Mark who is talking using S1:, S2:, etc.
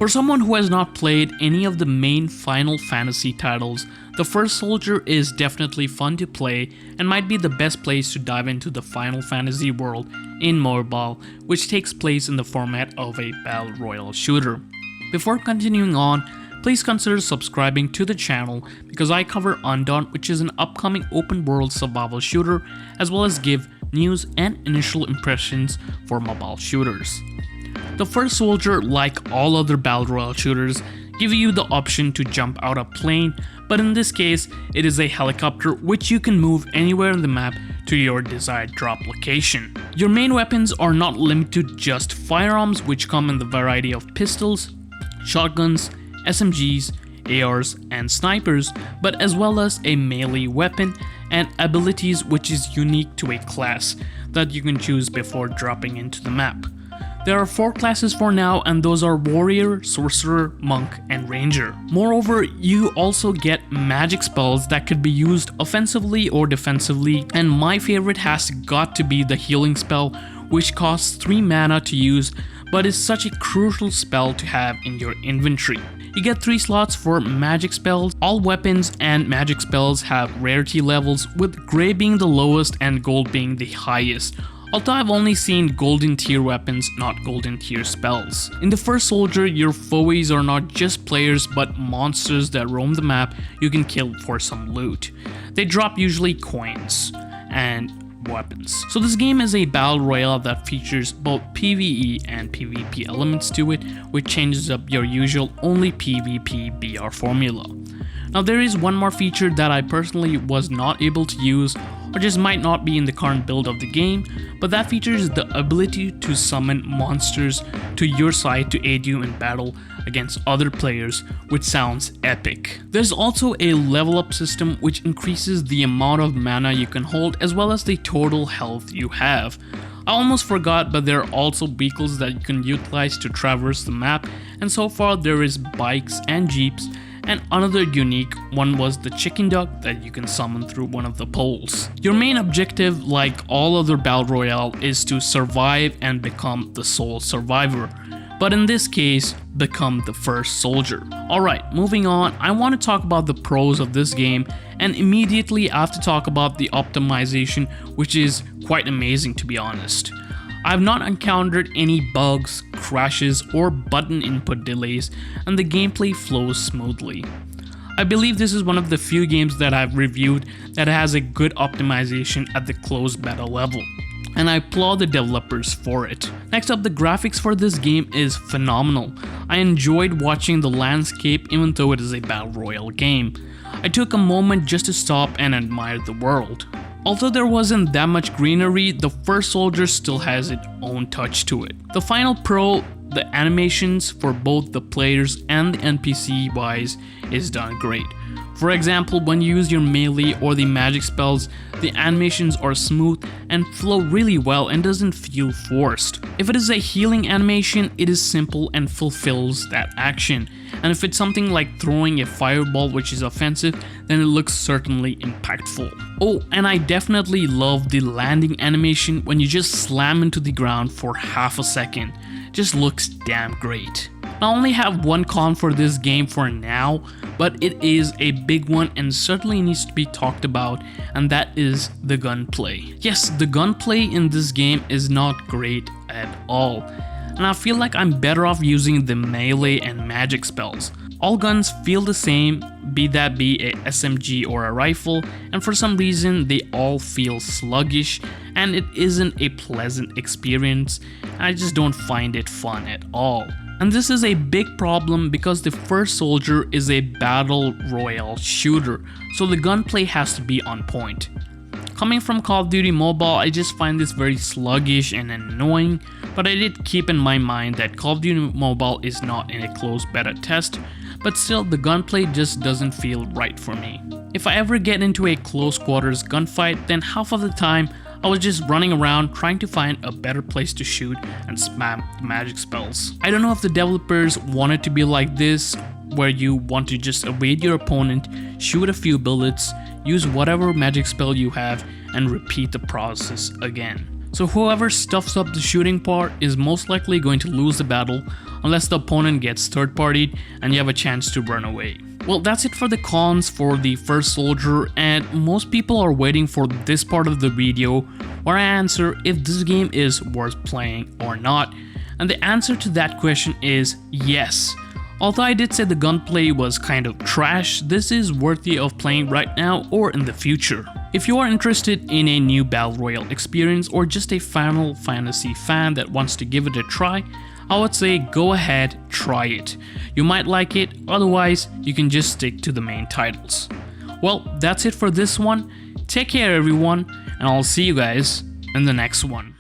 S1: For someone who has not played any of the main Final Fantasy titles, The First Soldier is definitely fun to play and might be the best place to dive into the Final Fantasy world in mobile, which takes place in the format of a battle royale shooter. Before continuing on, please consider subscribing to the channel because I cover Undawn, which is an upcoming open world survival shooter, as well as give news and initial impressions for mobile shooters. The First Soldier, like all other battle royale shooters, give you the option to jump out a plane, but in this case, it is a helicopter which you can move anywhere on the map to your desired drop location. Your main weapons are not limited to just firearms, which come in the variety of pistols, shotguns, SMGs, ARs, and snipers, but as well as a melee weapon and abilities which is unique to a class that you can choose before dropping into the map. There are 4 classes for now, and those are Warrior, Sorcerer, Monk, and Ranger. Moreover, you also get magic spells that could be used offensively or defensively, and my favorite has got to be the healing spell, which costs 3 mana to use, but is such a crucial spell to have in your inventory. You get 3 slots for magic spells. All weapons and magic spells have rarity levels, with Grey being the lowest and Gold being the highest. Although I've only seen golden tier weapons, not golden tier spells. In The First Soldier, your foes are not just players but monsters that roam the map you can kill for some loot. They drop usually coins and weapons. So this game is a battle royale that features both PvE and PvP elements to it, which changes up your usual only PvP BR formula. Now there is one more feature that I personally was not able to use, or just might not be in the current build of the game, but that feature is the ability to summon monsters to your side to aid you in battle against other players, which sounds epic. There's also a level up system which increases the amount of mana you can hold as well as the total health you have. I almost forgot, but there are also vehicles that you can utilize to traverse the map, and so far there is bikes and jeeps, and another unique one was the chicken duck that you can summon through one of the poles. Your main objective, like all other battle royale, is to survive and become the sole survivor, but in this case, become the first soldier. Alright, moving on, I want to talk about the pros of this game, and immediately I have to talk about the optimization, which is quite amazing to be honest. I've not encountered any bugs, crashes, or button input delays, and the gameplay flows smoothly. I believe this is one of the few games that I've reviewed that has a good optimization at the closed beta level, and I applaud the developers for it. Next up, the graphics for this game is phenomenal. I enjoyed watching the landscape even though it is a battle royale game. I took a moment just to stop and admire the world. Although there wasn't that much greenery, The First Soldier still has its own touch to it. The final pro, the animations for both the players and the NPC wise is done great. For example, when you use your melee or the magic spells, the animations are smooth and flow really well and doesn't feel forced. If it is a healing animation, it is simple and fulfills that action. And if it's something like throwing a fireball which is offensive, then it looks certainly impactful. Oh, and I definitely love the landing animation when you just slam into the ground for half a second. Just looks damn great. I only have one con for this game for now, but it is a big one and certainly needs to be talked about, and that is the gunplay. Yes, the gunplay in this game is not great at all, and I feel like I'm better off using the melee and magic spells. All guns feel the same, be that be a SMG or a rifle, and for some reason they all feel sluggish and it isn't a pleasant experience. I just don't find it fun at all. And this is a big problem because The First Soldier is a battle royale shooter, so the gunplay has to be on point. Coming from Call of Duty Mobile, I just find this very sluggish and annoying, but I did keep in my mind that Call of Duty Mobile is not in a closed beta test, but still the gunplay just doesn't feel right for me. If I ever get into a close quarters gunfight, then half of the time I was just running around trying to find a better place to shoot and spam the magic spells. I don't know if the developers want it to be like this, where you want to just evade your opponent, shoot a few bullets, use whatever magic spell you have, and repeat the process again. So whoever stuffs up the shooting part is most likely going to lose the battle unless the opponent gets third-partied and you have a chance to run away. Well, that's it for the cons for the first soldier, and most people are waiting for this part of the video where I answer if this game is worth playing or not. And the answer to that question is yes. Although I did say the gunplay was kind of trash, this is worthy of playing right now or in the future. If you are interested in a new Battle Royale experience or just a Final Fantasy fan that wants to give it a try, I would say go ahead, try it. You might like it, otherwise you can just stick to the main titles. Well, that's it for this one. Take care everyone, and I'll see you guys in the next one.